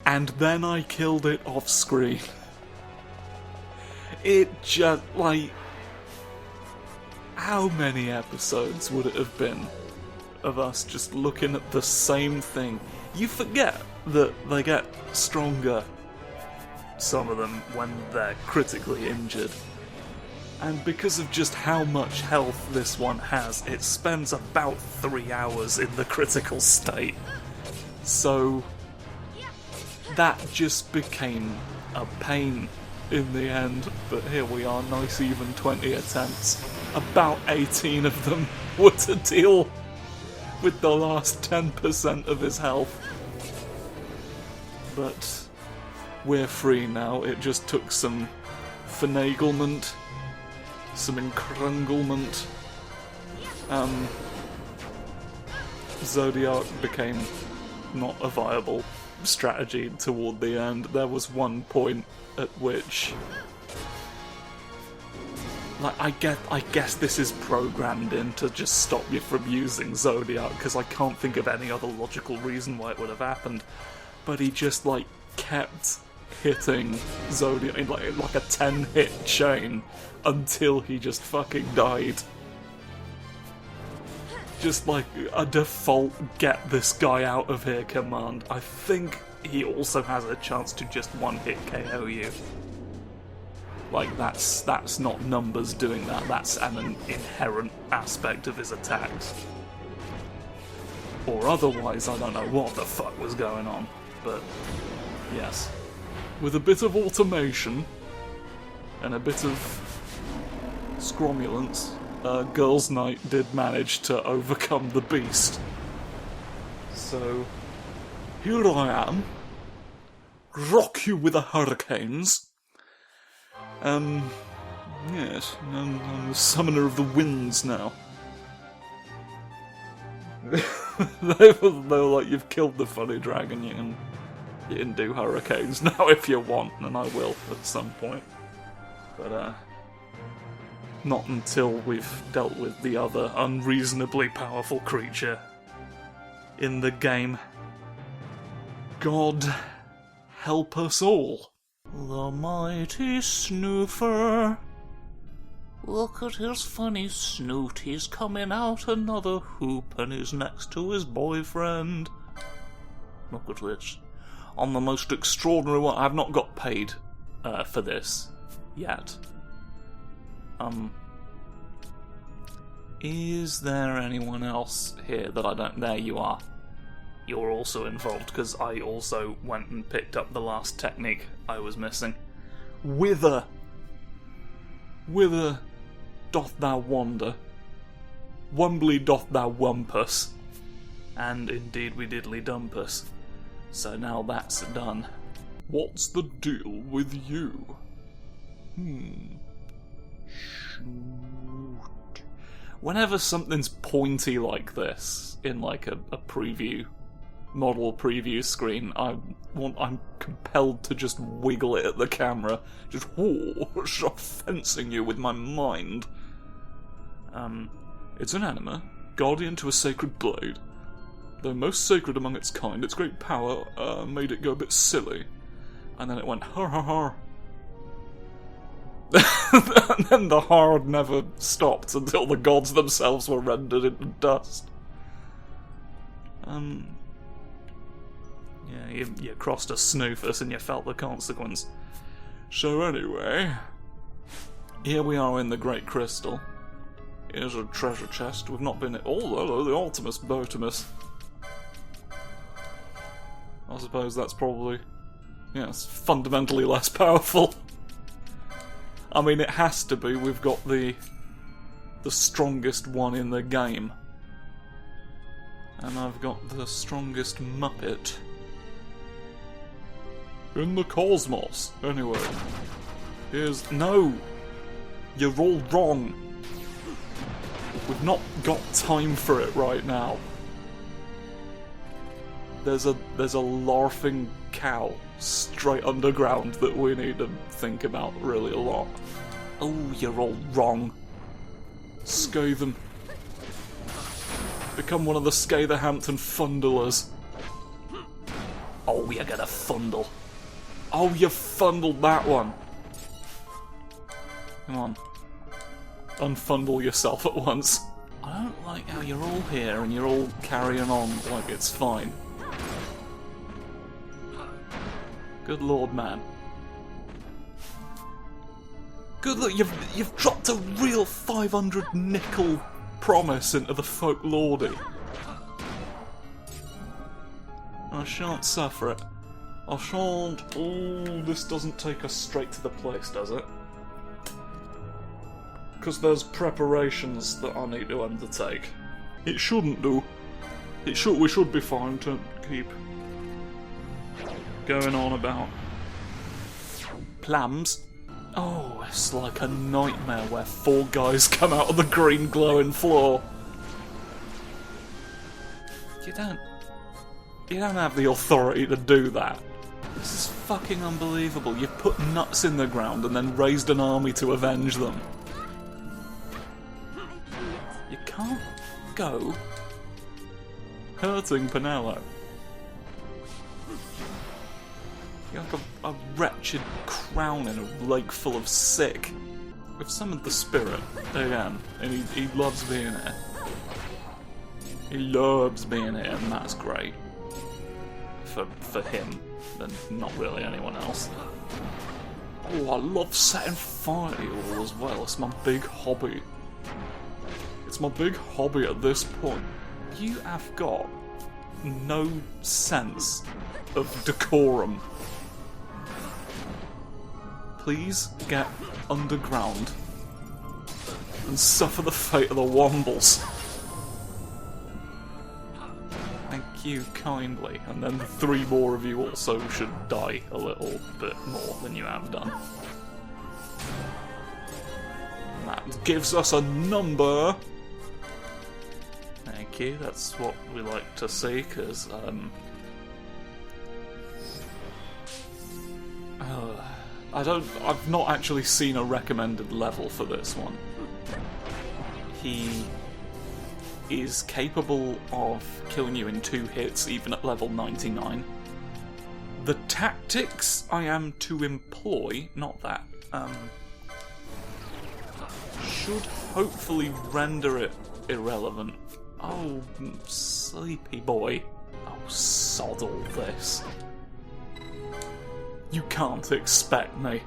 and then I killed it off screen. It just, like... How many episodes would it have been of us just looking at the same thing? You forget that they get stronger, some of them, when they're critically injured. And because of just how much health this one has, it spends about 3 hours in the critical state. So that just became a pain in the end, but here we are, nice even 20 attempts. About 18 of them were to deal with the last 10% of his health. But we're free now. It just took some finaglement, some encrunglement. Zodiac became not a viable strategy toward the end. There was one point at which, like, I guess this is programmed in to just stop you from using Zodiac, because I can't think of any other logical reason why it would have happened. But he just, like, kept hitting Zodiac in like a 10-hit chain until he just fucking died. Just like a default get this guy out of here command. I think he also has a chance to just one-hit KO you. Like, that's not numbers doing that, that's an inherent aspect of his attacks. Or otherwise, I don't know what the fuck was going on. But, yes. With a bit of automation, and a bit of scromulence, Girls' Night did manage to overcome the beast. So, here I am. Rock you with the hurricanes. Yes, I'm the summoner of the winds now. they were like, you've killed the funny dragon, you can do hurricanes now if you want, and I will at some point. But, not until we've dealt with the other unreasonably powerful creature in the game. God help us all. The mighty snoofer. Look at his funny snoot, he's coming out another hoop and he's next to his boyfriend. Look at this. On the most extraordinary one. I've not got paid for this yet. Is there anyone else here that I don't... There you are. You're also involved, because I also went and picked up the last technique I was missing. Whither doth thou wander? Wumbly doth thou wumpus. And indeed we diddly dumpus. So now that's done. What's the deal with you? Shoot. Whenever something's pointy like this, in like a preview, model preview screen, I'm compelled to just wiggle it at the camera. Just, stop fencing you with my mind. It's an anima, guardian to a sacred blade. Though most sacred among its kind, its great power made it go a bit silly. And then it went, har har har. And then the hard never stopped until the gods themselves were rendered into dust. Yeah, you crossed a snoofus and you felt the consequence. So anyway, here we are in the Great Crystal. Here's a treasure chest. We've not been... Oh, hello, the Ultimus Botimus. I suppose that's probably... Yeah, it's fundamentally less powerful. I mean, it has to be. We've got the strongest one in the game. And I've got the strongest Muppet in the cosmos. Anyway, here's... No! You're all wrong. We've not got time for it right now. There's a larfing cow straight underground that we need to think about really a lot. Oh, you're all wrong. Scathe them. Become one of the Scatherhampton Fundlers. Oh, you're gonna fundle. Oh, you fundled that one. Come on. Unfundle yourself at once. I don't like how you're all here and you're all carrying on like it's fine. Good lord, man. Good look, you've dropped a real 500 nickel promise into the folklordy. I shan't suffer it. I shan't... Oh, this doesn't take us straight to the place, does it? Because there's preparations that I need to undertake. It shouldn't do. We should be fine to keep going on about plums. Oh, it's like a nightmare where 4 guys come out of the green glowing floor. You don't have the authority to do that. This is fucking unbelievable. You've put nuts in the ground and then raised an army to avenge them. You can't go hurting Penello. You're like a wretched crown in a lake full of sick. We've summoned the spirit again, and he loves being here. He loves being here, and that's great. For him, and not really anyone else. Oh, I love setting fire to you all as well. It's my big hobby. It's my big hobby at this point. You have got no sense of decorum. Please get underground and suffer the fate of the Wombles. Thank you kindly. And then 3 more of you also should die a little bit more than you have done. And that gives us a number. Thank you, that's what we like to see, because, I've not actually seen a recommended level for this one. He is capable of killing you in 2 hits, even at level 99. The tactics I am to employ, not that, should hopefully render it irrelevant. Oh, sleepy boy. Oh, sod all this. You can't expect me.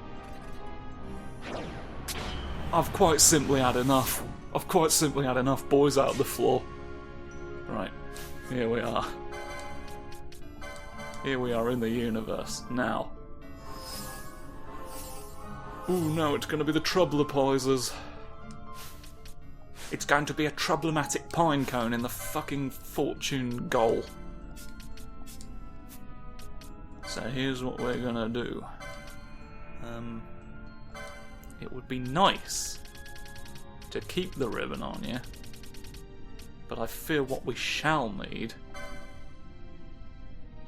I've quite simply had enough. I've quite simply had enough boys out of the floor. Right, here we are. Here we are in the universe, now. Ooh, no, it's going to be the Troublepoisers. It's going to be a troublematic pine cone in the fucking fortune goal. So here's what we're gonna do. It would be nice to keep the ribbon on you, but I fear what we shall need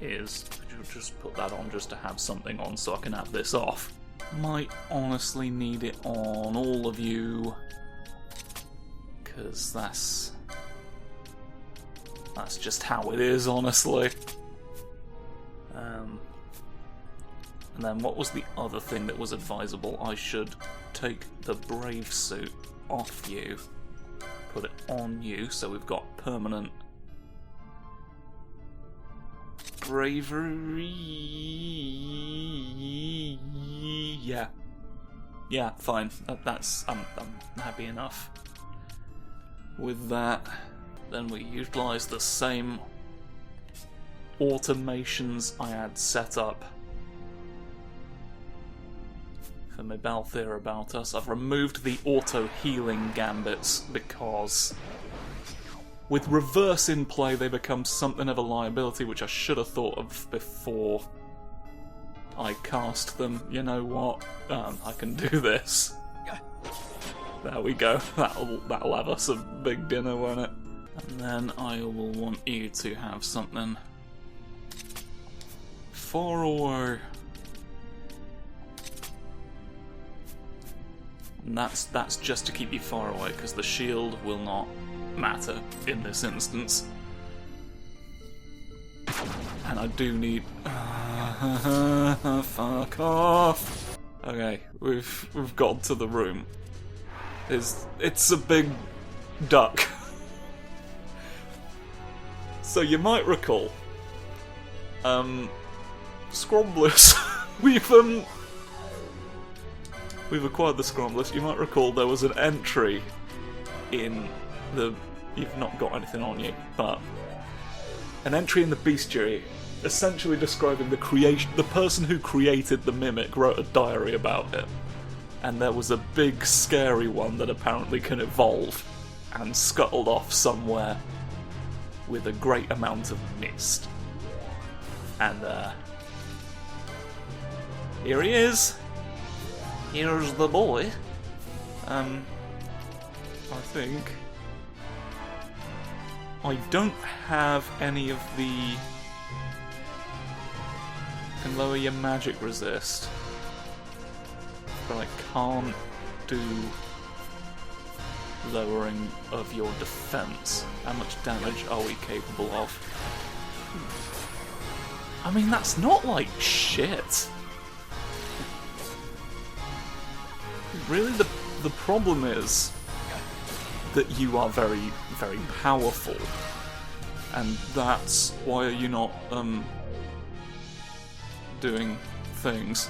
is just put that on just to have something on so I can have this off. Might honestly need it on all of you, because that's just how it is, honestly. And then what was the other thing that was advisable? I should take the brave suit off you, put it on you, so we've got permanent bravery. Yeah, fine. I'm happy enough with that. Then we utilise the same automations I had set up for my Balthier about us. I've removed the auto-healing gambits because with reverse in play they become something of a liability, which I should have thought of before I cast them. You know what? I can do this. There we go. That'll have us a big dinner, won't it? And then I will want you to have something far away. And that's just to keep you far away, because the shield will not matter in this instance. And I do need... Fuck off. Okay, we've got to the room. It's a big duck. So you might recall, Scromblers. We've acquired the Scromblers. You might recall there was an entry in the. You've not got anything on you, but an entry in the bestiary, essentially describing the person who created the mimic wrote a diary about it, and there was a big scary one that apparently can evolve and scuttled off somewhere with a great amount of mist. And here he is. Here's the boy. I think I don't have any of the. Can lower your magic resist, but I can't do lowering of your defense. How much damage are we capable of? I mean, that's not like shit. Really, the problem is that you are very, very powerful, and that's why you're not doing things.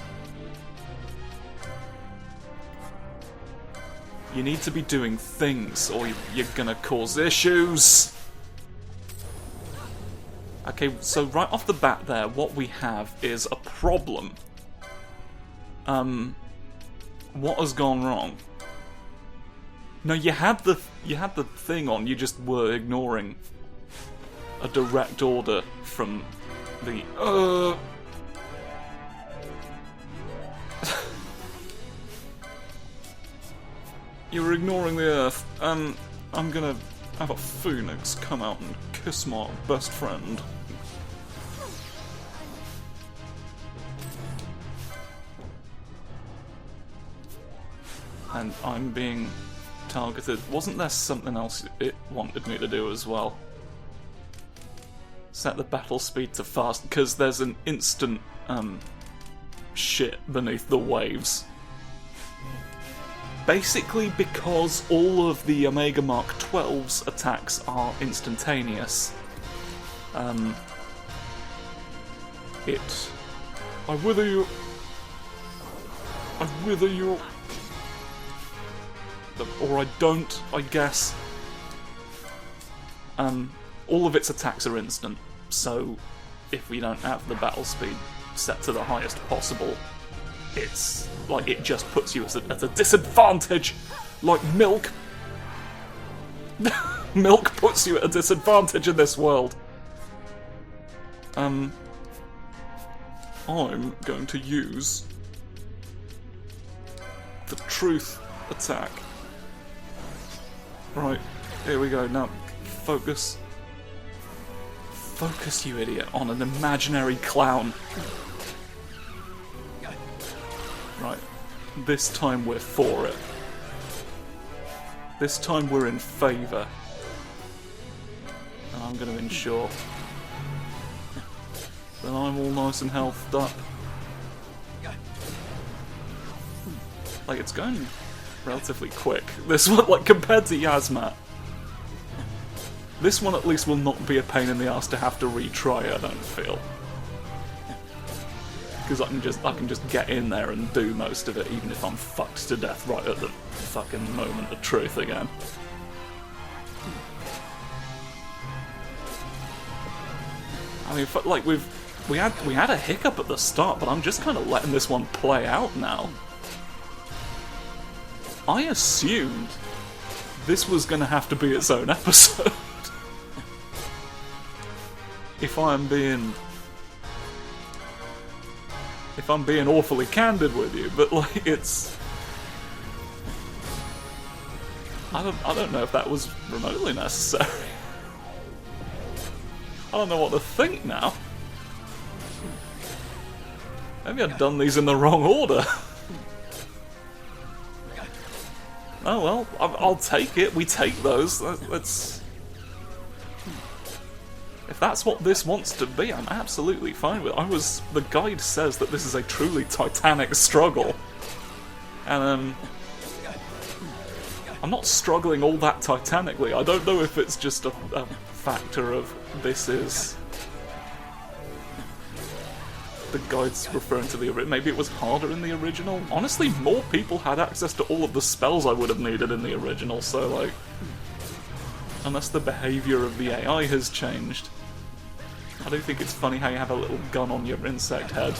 You need to be doing things, or you're gonna cause issues. Okay, so right off the bat there, what we have is a problem. What has gone wrong? No, you had the thing on, you just were ignoring a direct order from the You were ignoring the Earth. I'm gonna have a phoenix come out and kiss my best friend. And I'm being targeted. Wasn't there something else it wanted me to do as well? Set the battle speed to fast, because there's an instant shit beneath the waves. Basically because all of the Omega Mark 12's attacks are instantaneous. I wither you. Or I don't, I guess. All of its attacks are instant, so if we don't have the battle speed set to the highest possible, it's like it just puts you at a disadvantage, like milk. Milk puts you at a disadvantage in this world. I'm going to use the truth attack. Right, here we go. Now, focus. Focus, you idiot, on an imaginary clown. Right, this time we're for it. This time we're in favour. And I'm going to ensure that I'm all nice and healthed up. Like, it's going relatively quick. This one, like, compared to Yasmat, this one at least will not be a pain in the ass to have to retry, I don't feel. Because I can just get in there and do most of it, even if I'm fucked to death right at the fucking moment of truth again. I mean, like, we had a hiccup at the start, but I'm just kind of letting this one play out now. I assumed this was going to have to be its own episode. If I'm being awfully candid with you, but like it's, I don't know if that was remotely necessary. I don't know what to think now. Maybe I've done these in the wrong order. Oh well, I'll take it. We take those. Let's. If that's what this wants to be, I'm absolutely fine with it. The guide says that this is a truly titanic struggle. And, I'm not struggling all that titanically. I don't know if it's just a factor of this is... The guide's referring to the original. Maybe it was harder in the original. Honestly, more people had access to all of the spells I would have needed in the original, so, like... Unless the behaviour of the AI has changed. I do think it's funny how you have a little gun on your insect head.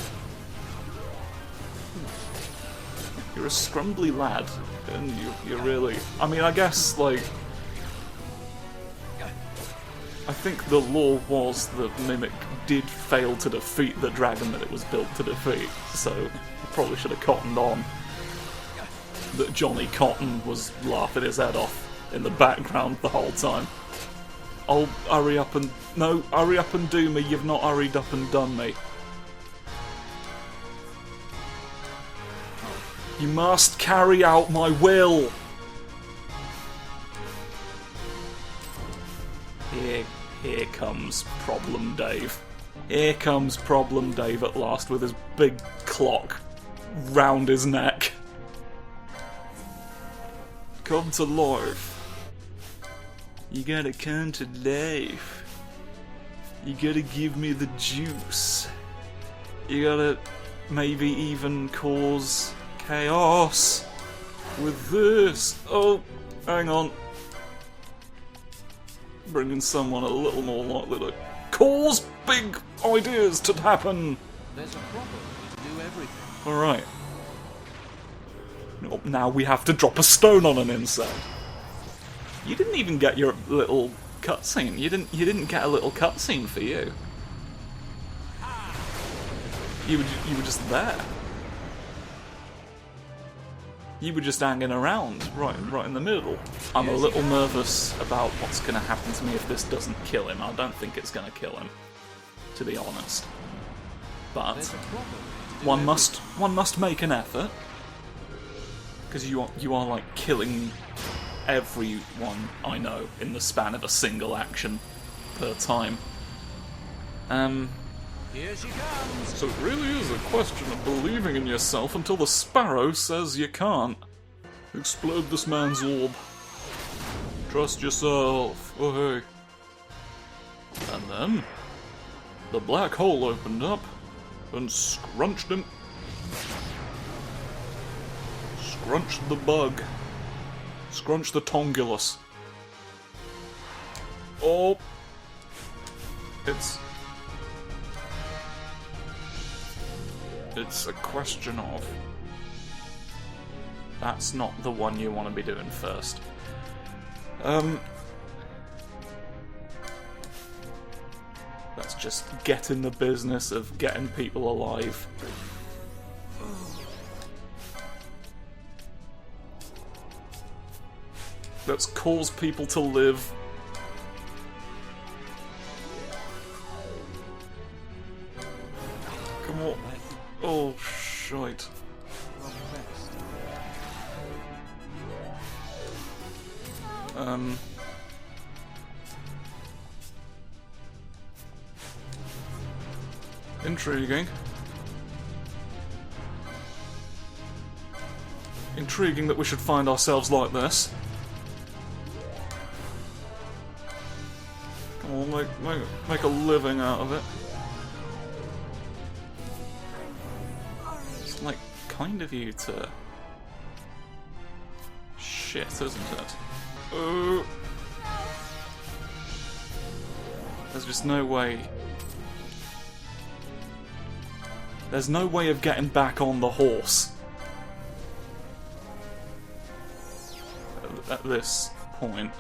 You're a scrumbly lad, and you're really... I mean, I guess, like... I think the law was that Mimic did fail to defeat the dragon that it was built to defeat, so I probably should have cottoned on that Johnny Cotton was laughing his head off in the background the whole time. Oh, hurry up and... No, hurry up and do me, you've not hurried up and done me. You must carry out my will! Here comes Problem Dave. Here comes Problem Dave at last with his big clock round his neck. Come to life. You gotta come to life. You gotta give me the juice. You gotta maybe even cause chaos with this. Oh, hang on. Bringing someone a little more likely to cause big ideas to happen. There's a problem. We do everything. Alright. Now we have to drop a stone on an insect. You didn't even get your little cutscene. You didn't get a little cutscene for you. You were just there. You were just hanging around, right in the middle. I'm a little nervous about what's going to happen to me if this doesn't kill him. I don't think it's going to kill him, to be honest. But one must make an effort, because you are like killing everyone I know in the span of a single action per time. Here she comes. So it really is a question of believing in yourself until the sparrow says you can't. Explode this man's orb. Trust yourself. Oh hey. And then the black hole opened up and scrunched him. Scrunched the bug. Scrunched the tongulus. Oh. It's a question of... That's not the one you want to be doing first. Let's just get in the business of getting people alive. Let's cause people to live. Come on. Oh, shite. Intriguing. Intriguing that we should find ourselves like this. Come on, make a living out of it. It's like kind of you to... Shit, isn't it? Oh. There's just no way... There's no way of getting back on the horse. At this point.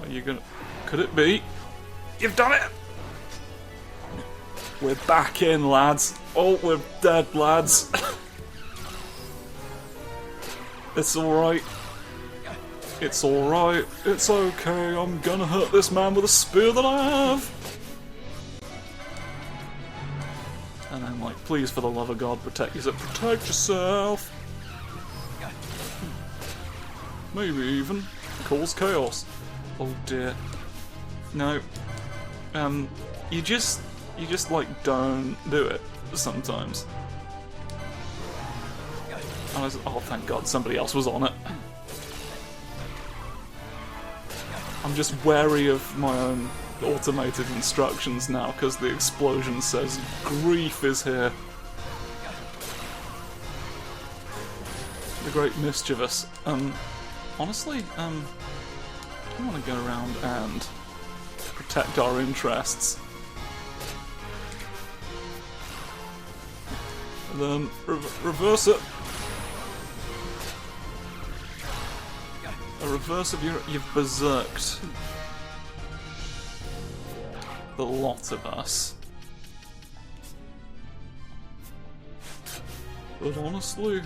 Are you gonna... Could it be? You've done it! We're back in, lads. Oh, we're dead, lads. It's alright. It's alright. It's okay. I'm gonna hurt this man with a spear that I have. And I'm like, please, for the love of God, protect yourself. Protect yourself. maybe even cause chaos. Oh dear. No. You just like don't do it sometimes. Oh, thank God, somebody else was on it. I'm just wary of my own automated instructions now, because the explosion says grief is here. The great mischievous. Honestly, I want to go around and protect our interests. And then reverse it. A reverse of you've berserked the lot of us. But honestly,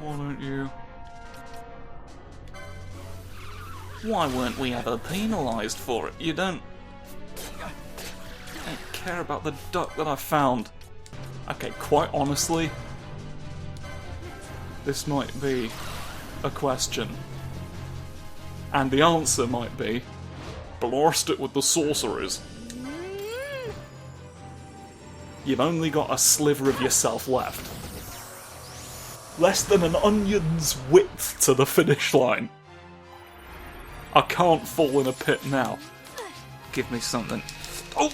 why don't you? Why weren't we ever penalised for it? You don't care about the duck that I found. Okay, quite honestly, this might be a question. And the answer might be, blast it with the sorceries. You've only got a sliver of yourself left. Less than an onion's width to the finish line. I can't fall in a pit now. Give me something. Oh,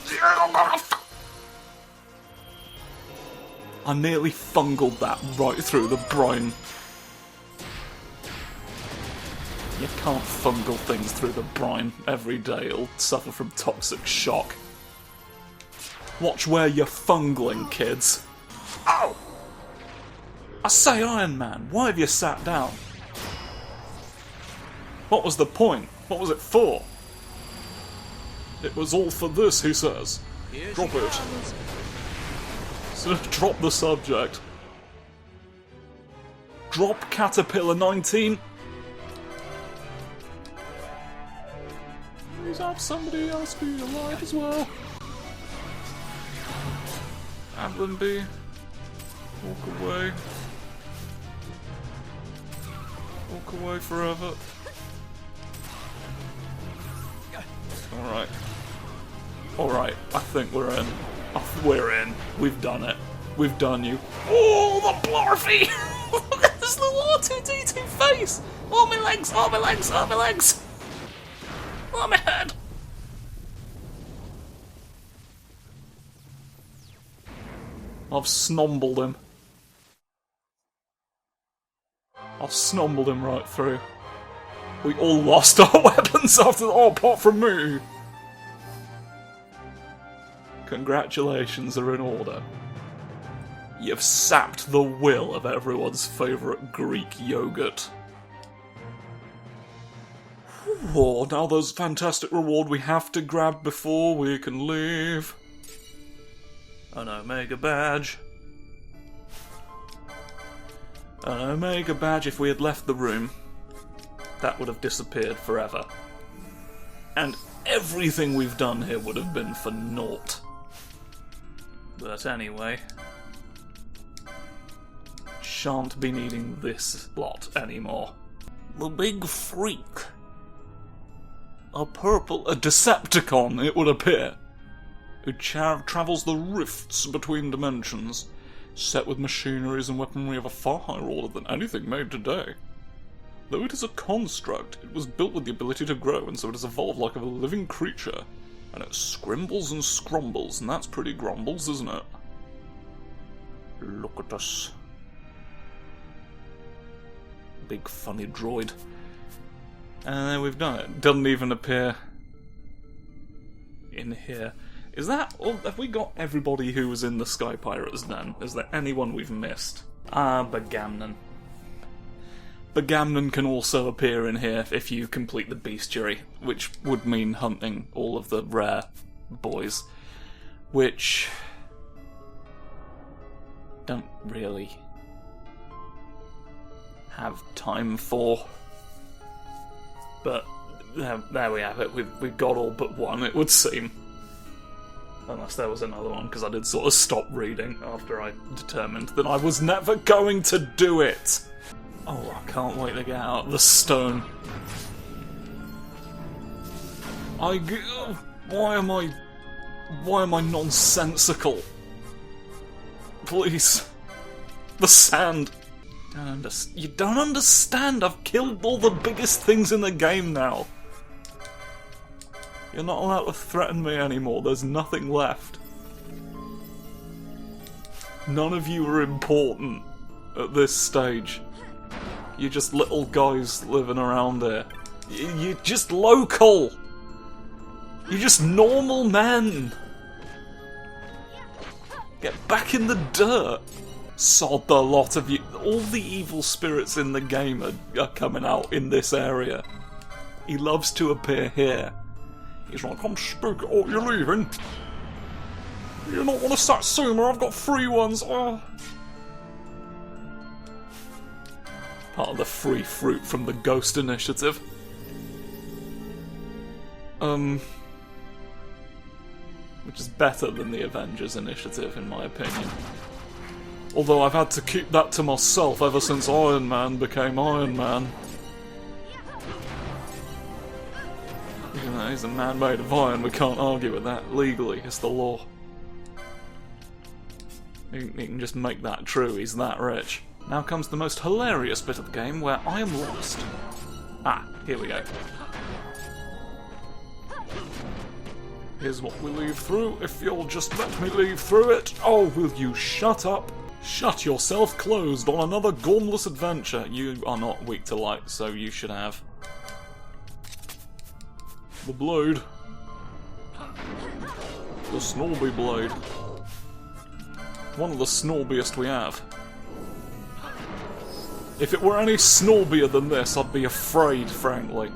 I nearly fungled that right through the brine. You can't fungal things through the brine every day, it'll suffer from toxic shock. Watch where you're fungling, kids. Ow! I say, Iron Man, why have you sat down? What was the point? What was it for? It was all for this, he says. Drop it. So, drop the subject. Drop Caterpillar 19. Please have somebody else be alive as well. Adlin B. Walk away. Walk away forever. Alright. Alright, I think we're in. We're in. We've done it. We've done you. Oh, the blarfy! Look at this little R2-D2 face! Oh, my legs! Oh, my legs! Oh, my legs! Oh, my head! I've snombled him. I've snombled him right through. We all lost our weapons after the apart from me! Congratulations are in order. You've sapped the will of everyone's favourite Greek yogurt. Oh, now there's fantastic reward we have to grab before we can leave. An Omega badge. An Omega badge, if we had left the room, that would have disappeared forever. And everything we've done here would have been for naught. But anyway, shan't be needing this lot anymore. The big freak. A Decepticon, it would appear, who travels the rifts between dimensions, set with machineries and weaponry of a far higher order than anything made today. Though it is a construct, it was built with the ability to grow, and so it has evolved like a living creature. And it scrimbles and scrumbles, and that's pretty grumbles, isn't it? Look at us. Big funny droid. And then we've done it. Doesn't even appear in here. Is that... Oh, have we got everybody who was in the Sky Pirates then? Is there anyone we've missed? Ah, Bagamnon. Bagamnon can also appear in here if you complete the bestiary, which would mean hunting all of the rare boys, which don't really have time for. But there we have it. We've got all but one, it would seem. Unless there was another one, because I did sort of stop reading after I determined that I was never going to do it! Oh, I can't wait to get out of the stone. Why am I nonsensical? Please. The sand. You don't understand. I've killed all the biggest things in the game now. You're not allowed to threaten me anymore. There's nothing left. None of you are important at this stage. You're just little guys living around here. You're just local. You're just normal men. Get back in the dirt. Sod the lot of you. All the evil spirits in the game are coming out in this area. He loves to appear here. He's like, I'm spook. Oh, you're leaving? You don't want a Satsuma? I've got free ones. Oh. Part of the free fruit from the Ghost Initiative. Which is better than the Avengers Initiative, in my opinion. Although I've had to keep that to myself ever since Iron Man became Iron Man. Even though he's a man made of iron, we can't argue with that legally. It's the law. You can just make that true, he's that rich. Now comes the most hilarious bit of the game, where I am lost. Ah, here we go. Here's what we leave through, if you'll just let me leave through it. Oh, will you shut up? Shut yourself closed on another gormless adventure. You are not weak to light, so you should have the blade. The Snorby blade. One of the snorbiest we have. If it were any snorbier than this, I'd be afraid, frankly.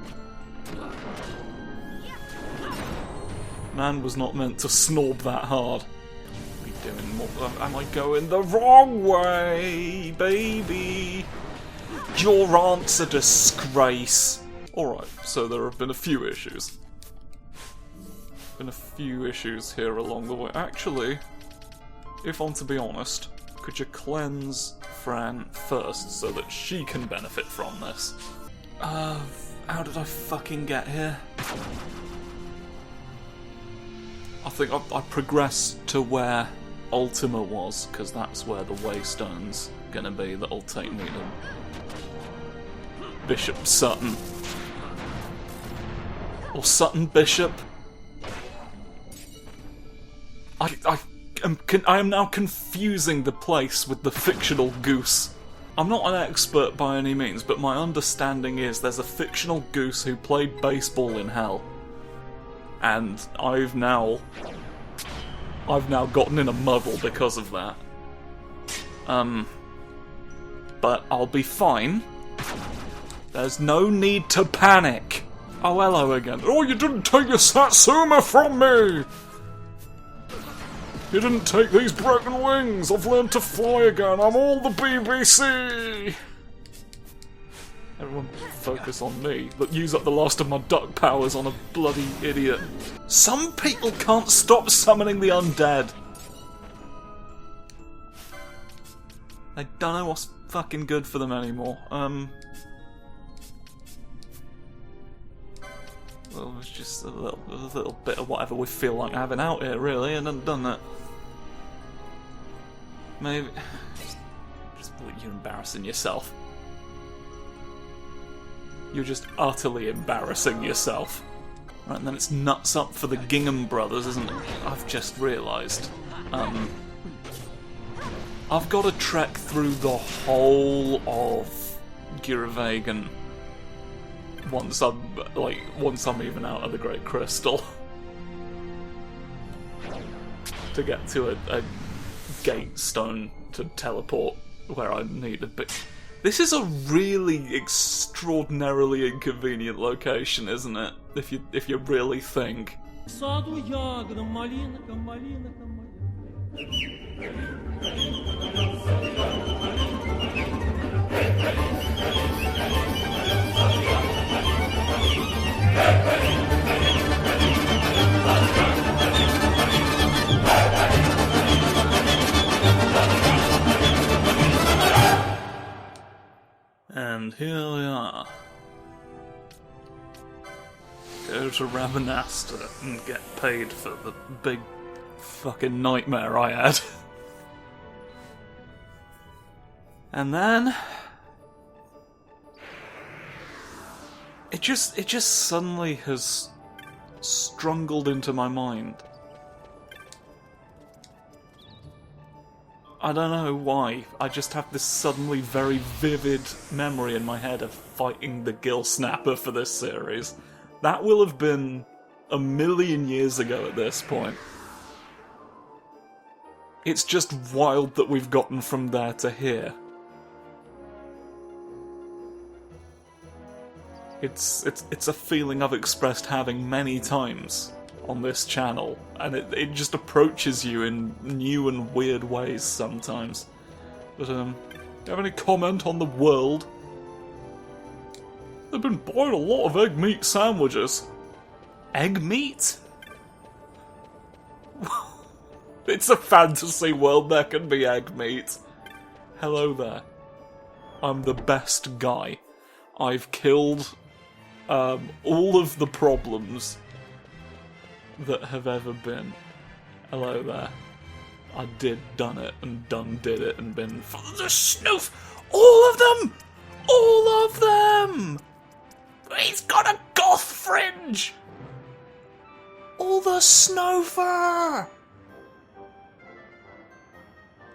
Man was not meant to snorb that hard. What are we doing? Am I going the wrong way, baby? Your aunt's a disgrace. Alright, so there have been a few issues. Been a few issues here along the way. Actually, if I'm to be honest, could you cleanse Fran first so that she can benefit from this? How did I fucking get here? I think I progressed to where Ultima was, because that's where the Waystone's gonna be that'll take me to Bishop Sutton. Or Sutton Bishop. I am now confusing the place with the fictional goose. I'm not an expert by any means, but my understanding is there's a fictional goose who played baseball in hell. And I've now gotten in a muddle because of that. But I'll be fine. There's no need to panic. Oh, hello again. Oh, you didn't take your Satsuma from me! You didn't take these broken wings! I've learned to fly again! I'm all the BBC! Everyone focus on me, but use up the last of my duck powers on a bloody idiot. Some people can't stop summoning the undead! I don't know what's fucking good for them anymore. Well, it's just a little bit of whatever we feel like having out here, really, and I've done that. Maybe... just you're embarrassing yourself. You're just utterly embarrassing yourself. Right, and then it's nuts up for the Gingham brothers, isn't it? I've just realised. I've got to trek through the whole of Giravegan once I'm even out of the Great Crystal to get to a gate stone to teleport where I need to be. This is a really extraordinarily inconvenient location, isn't it? If you really think. And here we are. Go to Ravenasta and get paid for the big fucking nightmare I had. And then it just suddenly has strungled into my mind. I don't know why, I just have this suddenly very vivid memory in my head of fighting the Gill Snapper for this series. That will have been a million years ago at this point. It's just wild that we've gotten from there to here. It's a feeling I've expressed having many times on this channel, and it just approaches you in new and weird ways sometimes. But, do you have any comment on the world? They've been buying a lot of egg meat sandwiches. Egg meat? It's a fantasy world, there can be egg meat. Hello there. I'm the best guy. I've killed all of the problems that have ever been. Hello there. I done it and did it and been for the snoof. All of them! All of them! He's got a goth fringe! All the snoofer!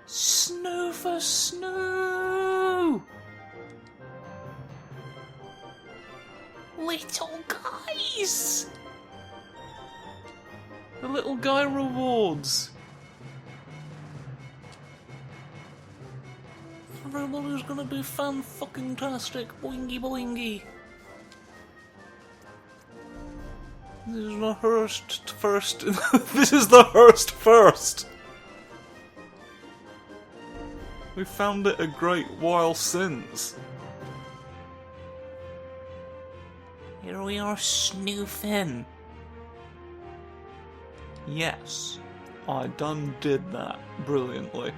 Snoofer snoo! Little guys! The little guy rewards. Everybody's gonna be fan-fucking-tastic, boingy boingy. This is the Hearst first. This is the Hearst first! We found it a great while since. Here we are snoofing. Yes, I did that brilliantly.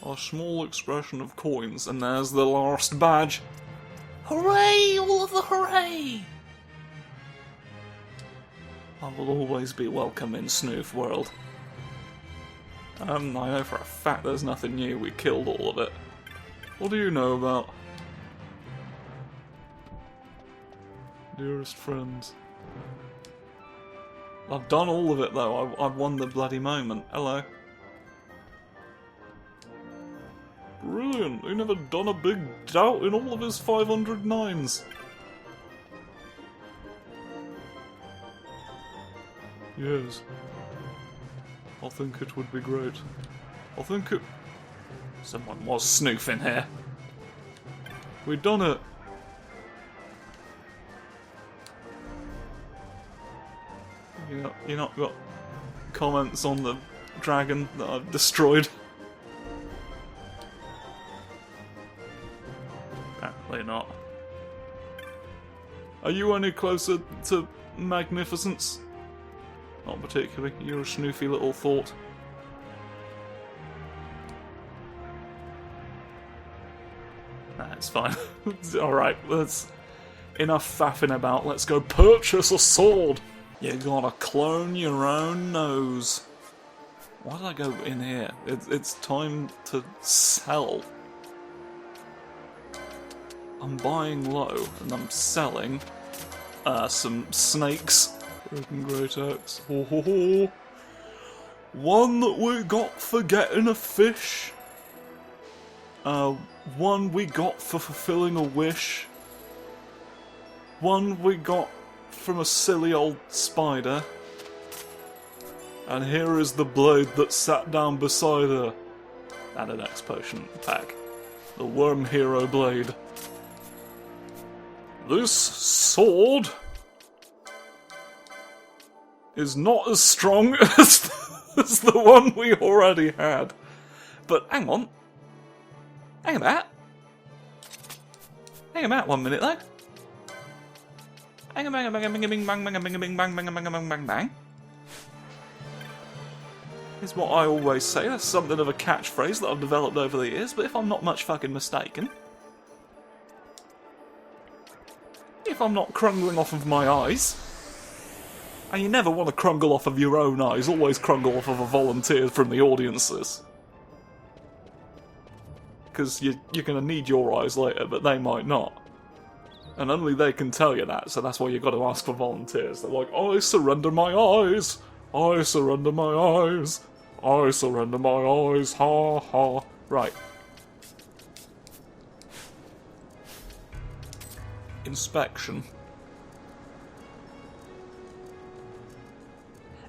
A small expression of coins, and there's the last badge. Hooray! All of the hooray! I will always be welcome in Snoof World. I know for a fact there's nothing new, we killed all of it. What do you know about? Dearest friends. I've done all of it though, I've won the bloody moment. Hello. Brilliant, he never done a big doubt in all of his 509s. Yes. I think it would be great. I think it... Someone was snoofing here. We've done it. You not got comments on the dragon that I've destroyed? Apparently not. Are you any closer to magnificence? Not particularly. You're a snoofy little thought. Nah, it's fine. Alright, let's... Enough faffing about, let's go purchase a sword! You gotta clone your own nose. Why did I go in here? It's time to sell. I'm buying low, and I'm selling some snakes. Broken Great Axe. Ho ho ho. One that we got for getting a fish. One we got for fulfilling a wish. One we got from a silly old spider. And here is the blade that sat down beside her. And an X potion pack. The Worm Hero Blade. This sword is not as strong as the one we already had. But hang on. Hang about. Hang about 1 minute though. Hang on, bang, bang, bang, bang, bang, bang, bang, bang, bang, bang, bang, bang, bang, bang. is what I always say. That's something of a catchphrase that I've developed over the years, but if I'm not much fucking mistaken, if I'm not crungling off of my eyes, and you never want to crungle off of your own eyes, always crungle off of a volunteer from the audiences. Because you're going to need your eyes later, but they might not. And only they can tell you that, so that's why you've got to ask for volunteers. They're like, I surrender my eyes! I surrender my eyes! I surrender my eyes! Ha ha. Right. Inspection.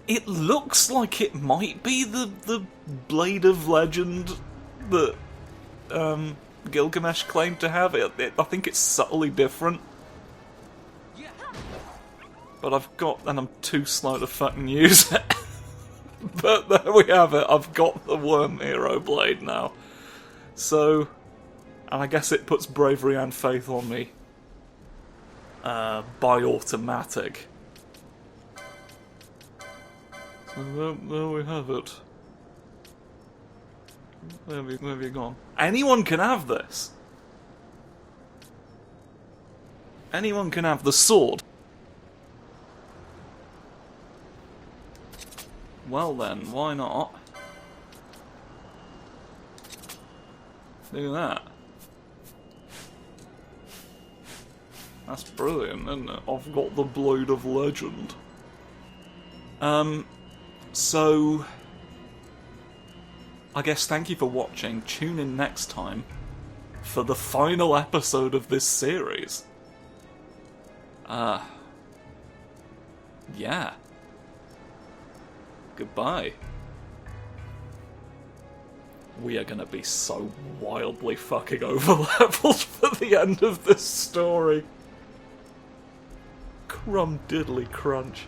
It looks like it might be the Blade of Legend that Gilgamesh claimed to have. I think it's subtly different. But I'm too slow to fucking use it. But there we have it, I've got the Worm Hero Blade now. So, and I guess it puts bravery and faith on me. By automatic. So there we have it. Where have you gone? Anyone can have this! Anyone can have the sword. Well then, why not do that? That's brilliant, isn't it? I've got the Blade of Legend. So I guess thank you for watching. Tune in next time for the final episode of this series. Yeah. Goodbye. We are gonna be so wildly fucking over-leveled for the end of this story. Crumb diddly crunch.